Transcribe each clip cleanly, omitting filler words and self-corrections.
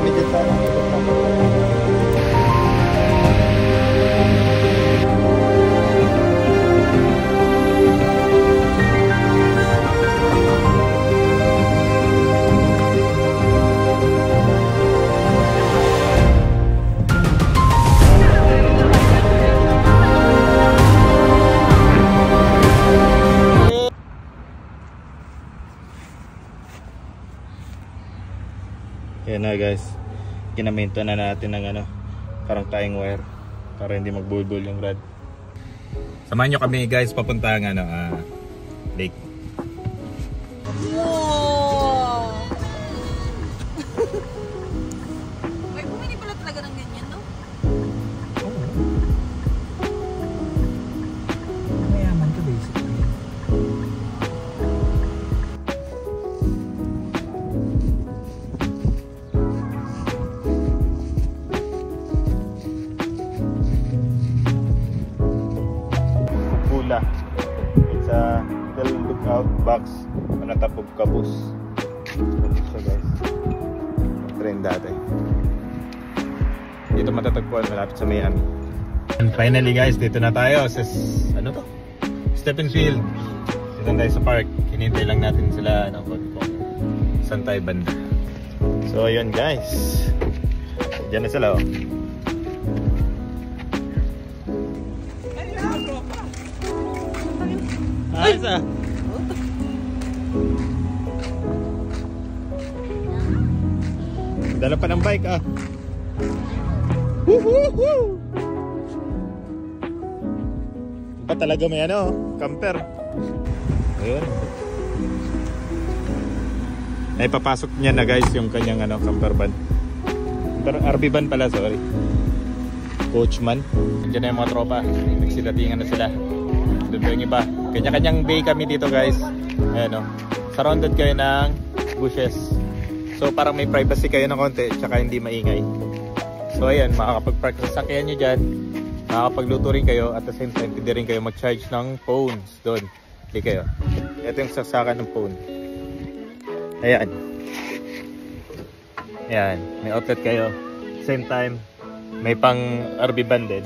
kami dyan sa yan na guys, kinaminto na natin ng ano, parang tying wire para hindi magbulbul yung rod. Samahan nyo kami guys papunta ng ano, lake. Wow! May bumili pala talaga ng ganyan, no? Mayaman ka basically. It's a little lookout box on the top of Cabus. So guys, train dati. Dito matatagpuan malapit sa Miami. And finally guys, dito na tayo sa ano to? Stepping Field. Dito tayo sa park. Hinintay lang natin sila ano, saan tayo banda. So ayun guys, diyan na sila oh. Ayos ah. Dala pa ng bike ah. Woohoo! Iba talaga may ano, camper. Ayun. Ay papasok niya na guys yung kanyang ano, camper van. RV van pala, sorry. Coachman. Diyan na yung mga tropa. Nagsidatingan na sila. Doon yung iba. Kanya-kanyang bay kami dito guys. Ayan o. Surrounded kayo ng bushes. So parang may privacy kayo ng konti. Tsaka hindi maingay. So ayan, makakapag-park sa sakyan nyo dyan. Makakapagluto rin kayo. At the same time, pwede rin kayo mag-charge ng phones doon. Hindi kayo. Ito yung saksakan ng phone. Ayan. Ayan. May outlet kayo. Same time, may pang RV van din.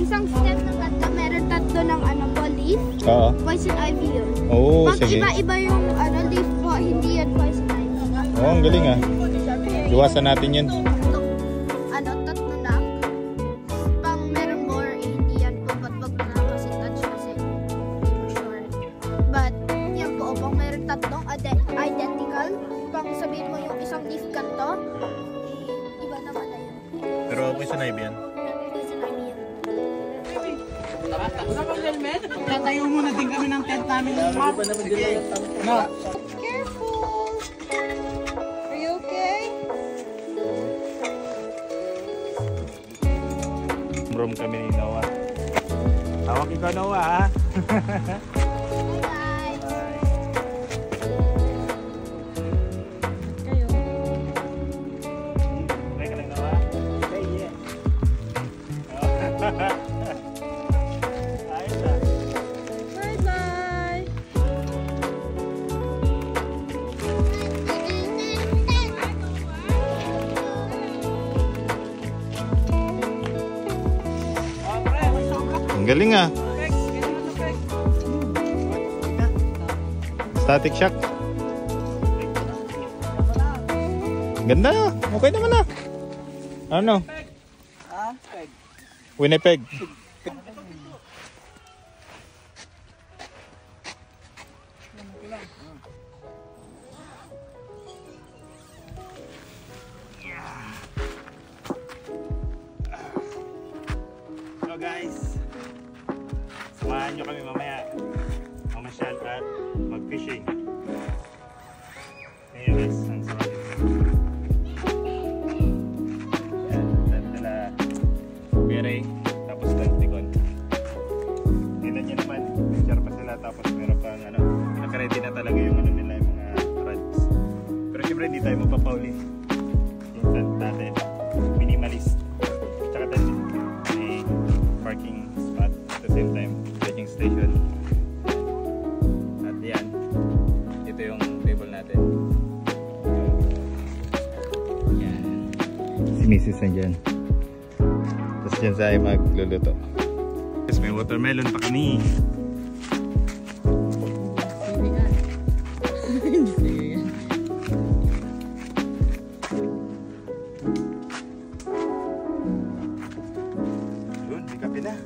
Isang step ng ganito, meron tatlo ng ano po, leaf. Oo. Poison ivy yun. Oo, Pag sige. iba-iba yung ano, leaf po, hindi yan poison ivy. Oo, ang galing ah. Iwasan natin yun. Ano, tatlo lang. Pang meron more, hindi yan po. But wag na kasi touch kasi. For sure. But, yan po, pang meron tatlong identical. Pang sabihin mo yung isang leaf ganito, iba naman na yun. Pero poison ivy yan. Poison ivy yan. Wala pang helmet? Tatayo muna din kami ng tent namin ng map. No. Careful! Are you okay? Room kami ni Noah. Hawak ikaw Noah ha. Hi guys! Okay ka lang Noah? Okay, yeah. Ayos ah. Bye-bye! Ang galing ah. Static shock. Ganda na. Okay naman na. Ano? Winnipeg. So guys, samahan nyo kami mamaya mamasyal at mag-fishing. Ngayon guys, ang sarap dito. Yan, dala bere, tapos kantikon. Tingnan nyo naman, picture pa sila tapos meron pang ano, nakaready na talaga yung ano nila, yung mga rods. Pero syempre hindi tayo mapapauli. Yung tent natin, minimalist. Tsaka tayo may parking Yan sa magluluto. Yes, may watermelon pa kami. Yun, di kape na.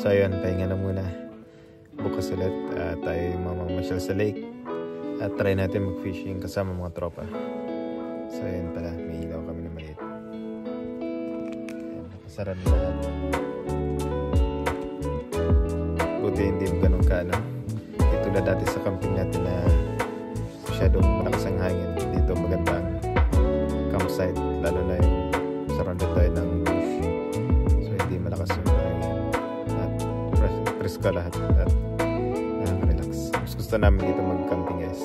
So ayun, pahinga na muna. Bukas ulit tayo mamamasyal sa lake. At try natin mag-fishing kasama mga tropa. So ayun pala, may ilaw kami na maliit. Ayan, nakasara na lahat. Buti hindi ganun ka, no? Tulad dati sa camping natin na masyadong malakas ang hangin. Dito magandang campsite, lalo na yung surrounded tayo ng bush. So hindi malakas yung hangin. At presko lahat. At nakaka-relax. Mas gusto namin dito mag-camping, guys.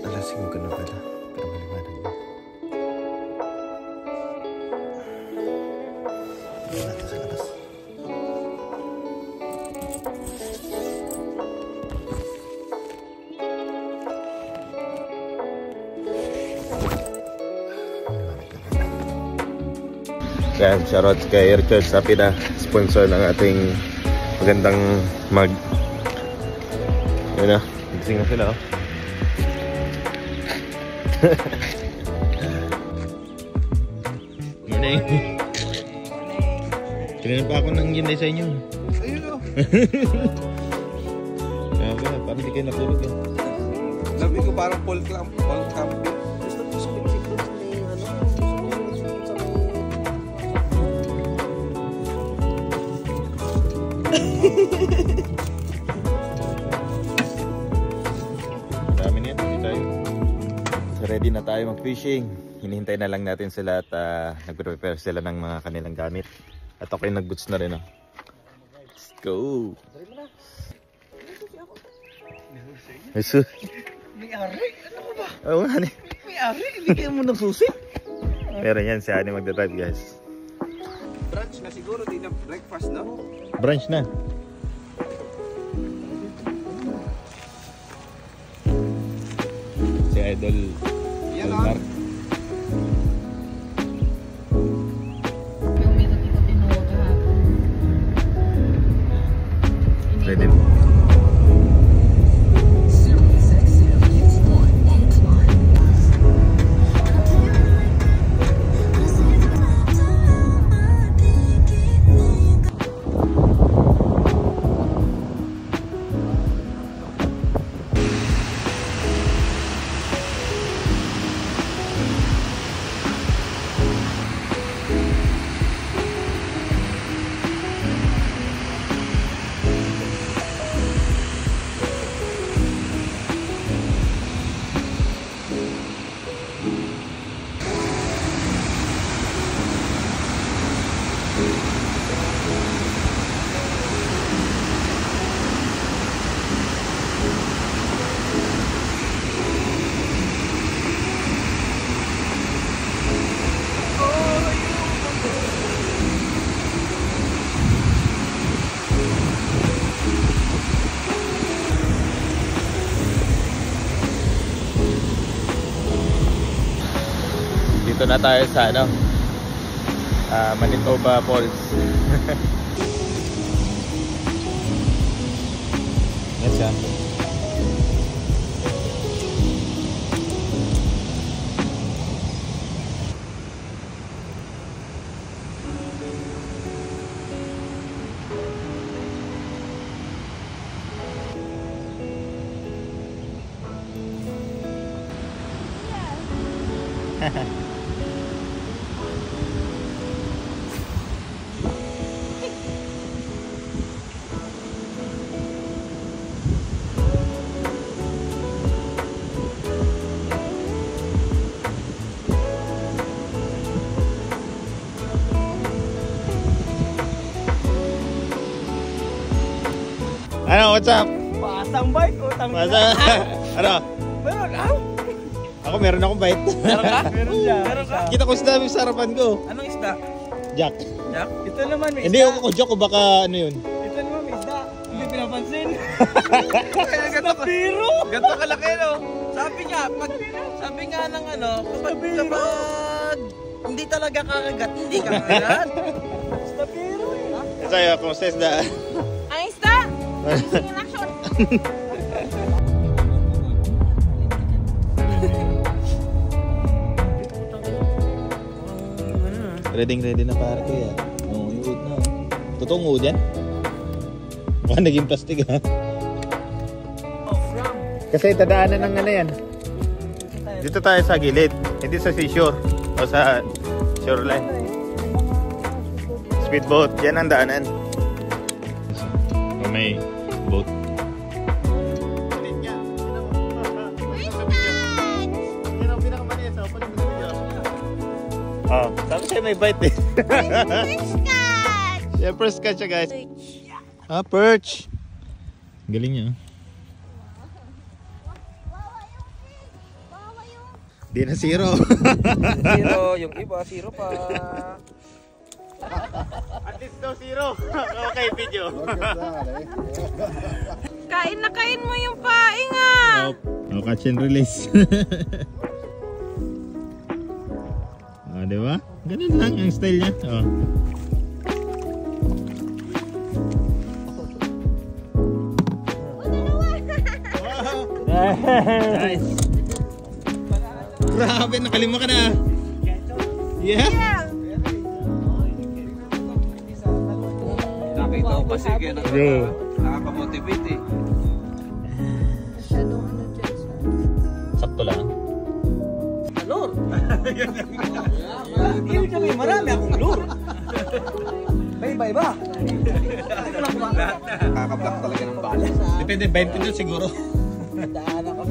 Alasing ko na pala. Pero maliwanag na. Hindi natin sa labas. Yan, shoutout kay Richard Sapida, sponsor ng ating magandang mug. Yun na, nagsing na sila, oh. Morning. Kanina pa ako nang ginday sa inyo. Ayun o. Kaya ba, parang di kayo natulog, eh. Sabi ko parang Paul camping. Gusto ko sumiksik doon sa may Dami niya, dami tayo. So ready na tayo mag-fishing. Hinihintay na lang natin sila at nag-prepare sila ng mga kanilang gamit. At ako'y nag-boots na rin, oh. Let's go! Jesus. May ari? Ano ko ba? Oo nga, ni. May ari? Hindi kayo mo nagsusi? Meron yan, si Ani magdadrive, guys. Brunch na siguro, di na breakfast na. Brunch na. Si Idol Yan, Olmar. Ready mo. Dito na tayo sa ano, Manitoba Falls. Yan siya. Ano, what's up? Pasang bike o Masa? Ano? Meron ah? Ako meron akong bite. Meron ka? Meron ka? Kita ko sa sa harapan ko. Anong isda? Jack. Jack? Ito naman may isda. Hindi ako Jack ko baka ano yun. Ito naman may isda. Hindi pinapansin. Ganto biro. Ganto kalaki no. Sabi nga ng ano, kapag hindi talaga kakagat, hindi kakagat. Isda biro eh. Sa'yo, kumusta isda? Ang isda! Using in action! Ready na para ko yan. Oo, yung wood na. Totoong wood yan? Baka naging plastic ha. Kasi tadaanan ng ano yan. Dito tayo sa gilid. Hindi sa seashore. O sa shoreline. Speedboat. Yan ang daanan. May boat. Oh, sabi sa'yo may bite eh. Fish catch! Yeah, first catch siya guys. Ah, perch. Galing niya. Di na zero. Zero, yung iba, zero pa. At least no zero. Okay, video. Kain mo yung paing ah! Nope. No catch and release. Ah, di ba? Ganun lang ang style niya. Oh. Nice. Grabe, nakalima ka na. Yeah? Nakita ko kasi ganun. Bro. Nakaka-motivate eh. Sakto lang. Lure. Ibig sabihin, marami akong lure. Bye-bye ba? Kakablock talaga ng bala. Depende, 20 doon siguro. Daan ako.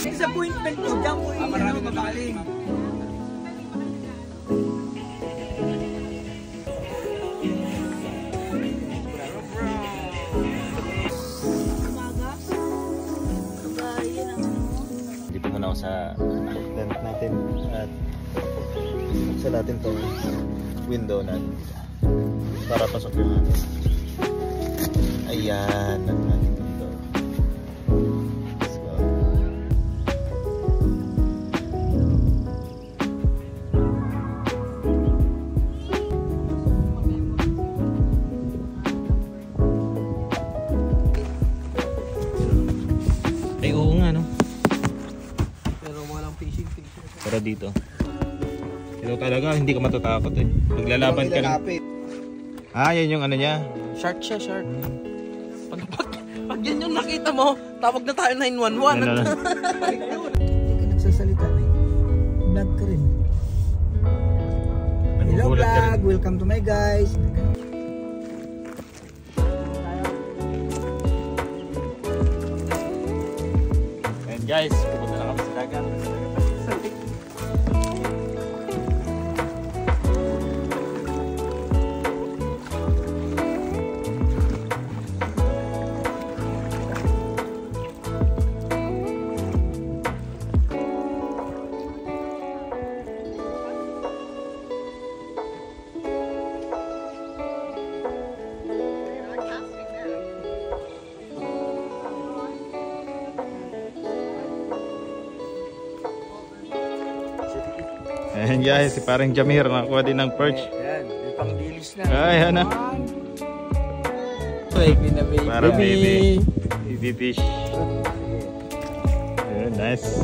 Disappointment mo dyan po eh. Marami mabaling. Dito muna ako sa tent natin at buksan natin tong window natin para pasok yung hangin. Ayan, natin dito. Let's go. Ay, oo nga no. Pero walang fishing. Pero dito. Ito talaga, hindi ka matatakot eh. Maglalaban ka lang. Ah, yan yung ano niya. Shark siya, shark. Pag yan yung nakita mo, tawag na tayo 911. Ano na? Hindi ka nagsasalita eh. Vlog ka rin. Hello Nagugulat ka rin. vlog, welcome to my guys. And guys, pupunta na kami sa dagat. Ayan guys, si parang Jamir nakakuha din ng perch. Yan, may pang dilis na. Ay, ano? Baby na baby. Parang baby. Baby fish. Ayan, nice.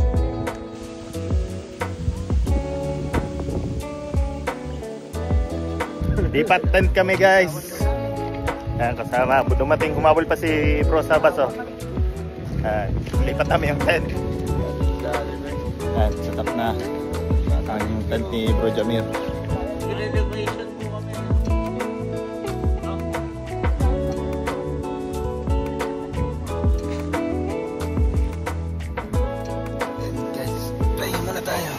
Lipat tent kami guys. Ayan, kasama. Dumating, humabol pa si Bro Sabas, oh. Lipat namin yung tent. Ayan, set up na. Ang tent ni Bro Jamir. Renovation po kami. Guys, tayo muna tayo.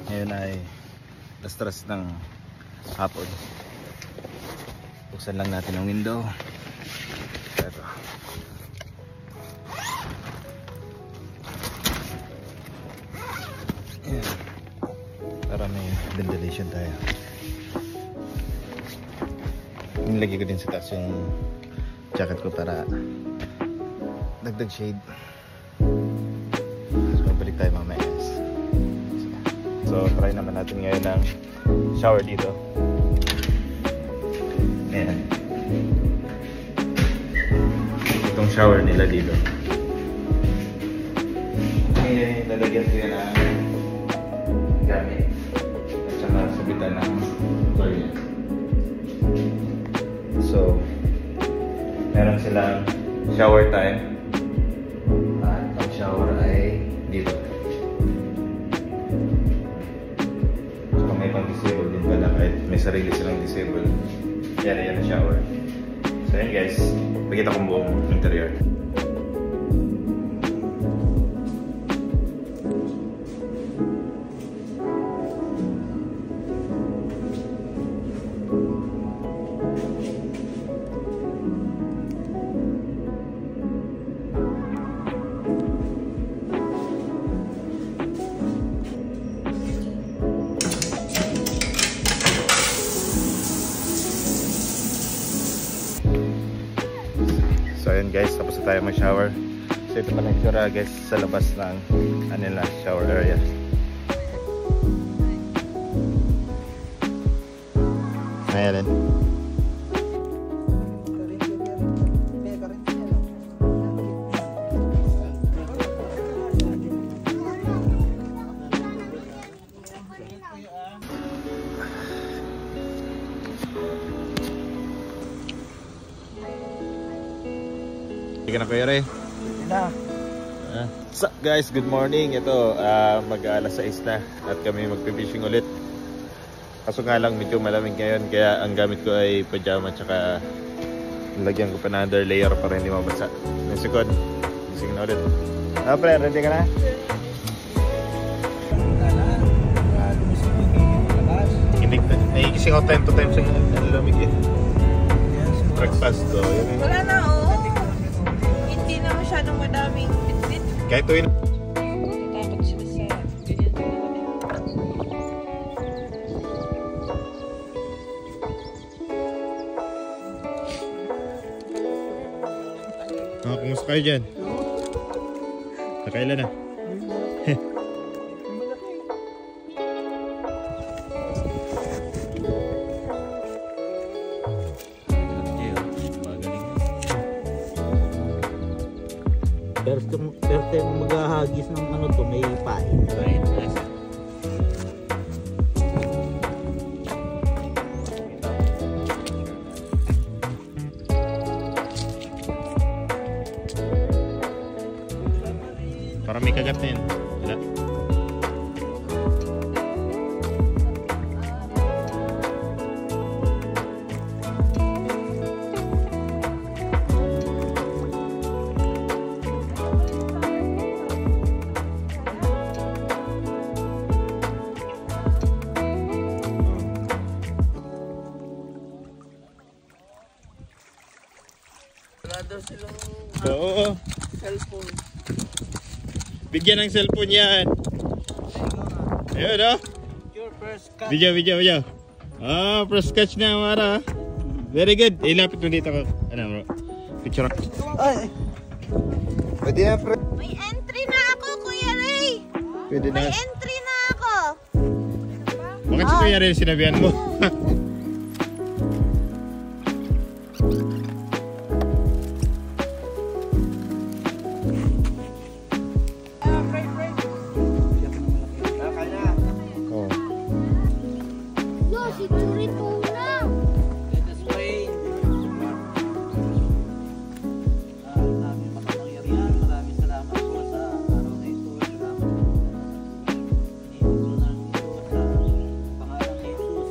Ngayon ay lastras ng hapon. Buksan lang natin ang window. Ito. Ayan. Para may ventilation tayo. Nilagay ko din sa taas yung jacket ko para dagdag shade. So balik tayo mamaya. So try naman natin ngayon ng shower dito. Ayan. Itong shower nila dito. Ngayon lalagyan ko yan ng gamit. At saka sabitan ng toilet. So meron silang shower time. At ang shower ay dito. Disable din pala kahit may sarili silang disable. Yan ang shower. So yun guys, pakita kong buong interior. So ayun guys, tapos na tayo mag-shower. So ito pala yung tsura guys sa labas ng nila shower area. Ayan din. Hindi ka na kuya Ray? What's up guys? Good morning. Ito, mag-alas 6 na at kami magpipishing ulit. Kaso nga lang medyo malamig ngayon kaya ang gamit ko ay pajama tsaka lagyan ko pa na under layer para hindi mabasa. Next second, gising na ulit. Pre, ready ka na? Hindi, naigising ako time to time sa lamig eh. Breakfast ko. Wala na hindi na masyadong madaming bitbit. Kahit tuwin. Dapat sila sa ganyan talaga. Kumusta kayo dyan? Nakailan na? Pero maghahagis ng ano to, may pain. Para may kagat na yun. Wala. Wala daw silang Oo. cellphone. Bigyan ng cellphone yan. Ayun oh. Your first cut. Video. First catch na Mara. Very good. Ilapit mo dito ko. Ano bro? Picture ako. Ay! Pwede yan, pre. May entry na ako, Kuya Ray! Pwede na. May entry na ako! Bakit si Kuya Ray sinabihan mo? si Churituna. Let us pray. Maraming makapangyarihan, maraming salamat po sa araw na ito. Salamat po sa initin ng Diyos sa pangalan ni Jesus.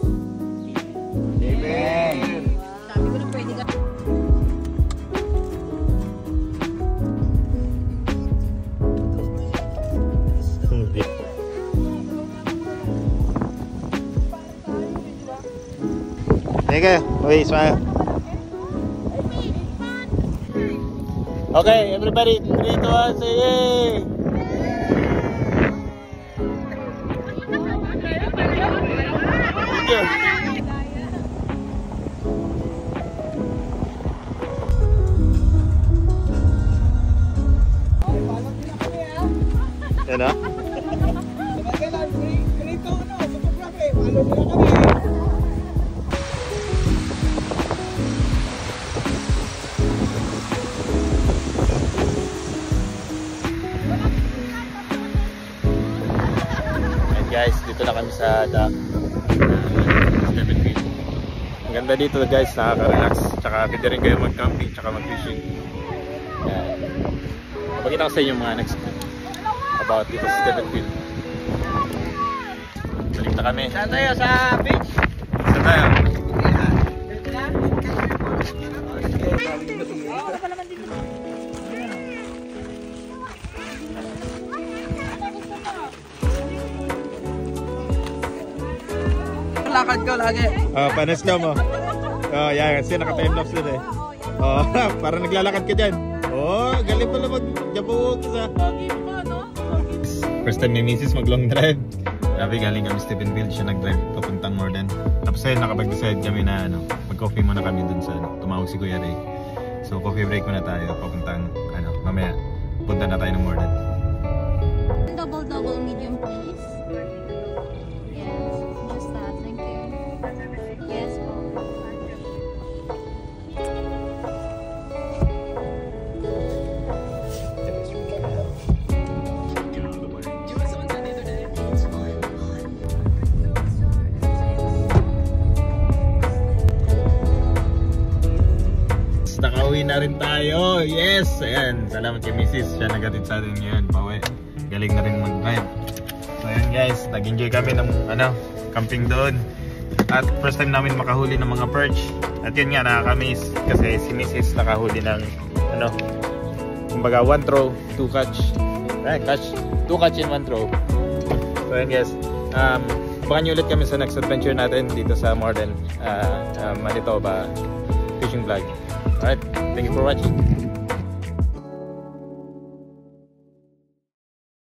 Amen. Sabi ko na pwede ka. Sige, uy, smile. Okay, everybody, 3, 2, 1, say yay! Thank you. Yan ah. Guys, dito na kami sa dock. Ang ganda dito guys, nakaka-relax. Tsaka pwede rin kayo mag-camping, tsaka mag-fishing. Pakita ko sa inyo mga next about dito sa Stephenville. Balik na kami. Saan tayo? Sa beach? Saan tayo? Lakad ko lagi. Panas ka mo. Yan. Kasi naka-timelapse din eh. Parang naglalakad ka dyan. Galing pala mag-jabawag sa... First time ni Mrs. mag-long drive. Grabe, galing kami Stephenville. Siya nag-drive papuntang Morden. Tapos ayun, nakapag-decide kami na mag-coffee muna kami dun sa tumawag si Kuya Ray. So coffee break muna tayo papuntang mamaya punta na tayo ng Morden. Double medium please. Yes, just that. Thank you. Yes po. Nakauwi na rin tayo. Yes! Ayan. Salamat kay Mrs. Siya nagatid sa atin ngayon. Pauwi. Galing na rin mag-drive. So ayan guys. Nag-enjoy kami ng camping doon. At first time namin makahuli ng mga perch. At yun nga, nakakamiss. Kasi si Mrs. nakahuli ng kumbaga 1 throw, 2 catch. 2 catch in 1 throw. So ayan guys. Baka nyo ulit kami sa next adventure natin dito sa Morden, Manitoba fishing vlog. Alright, thank you for watching.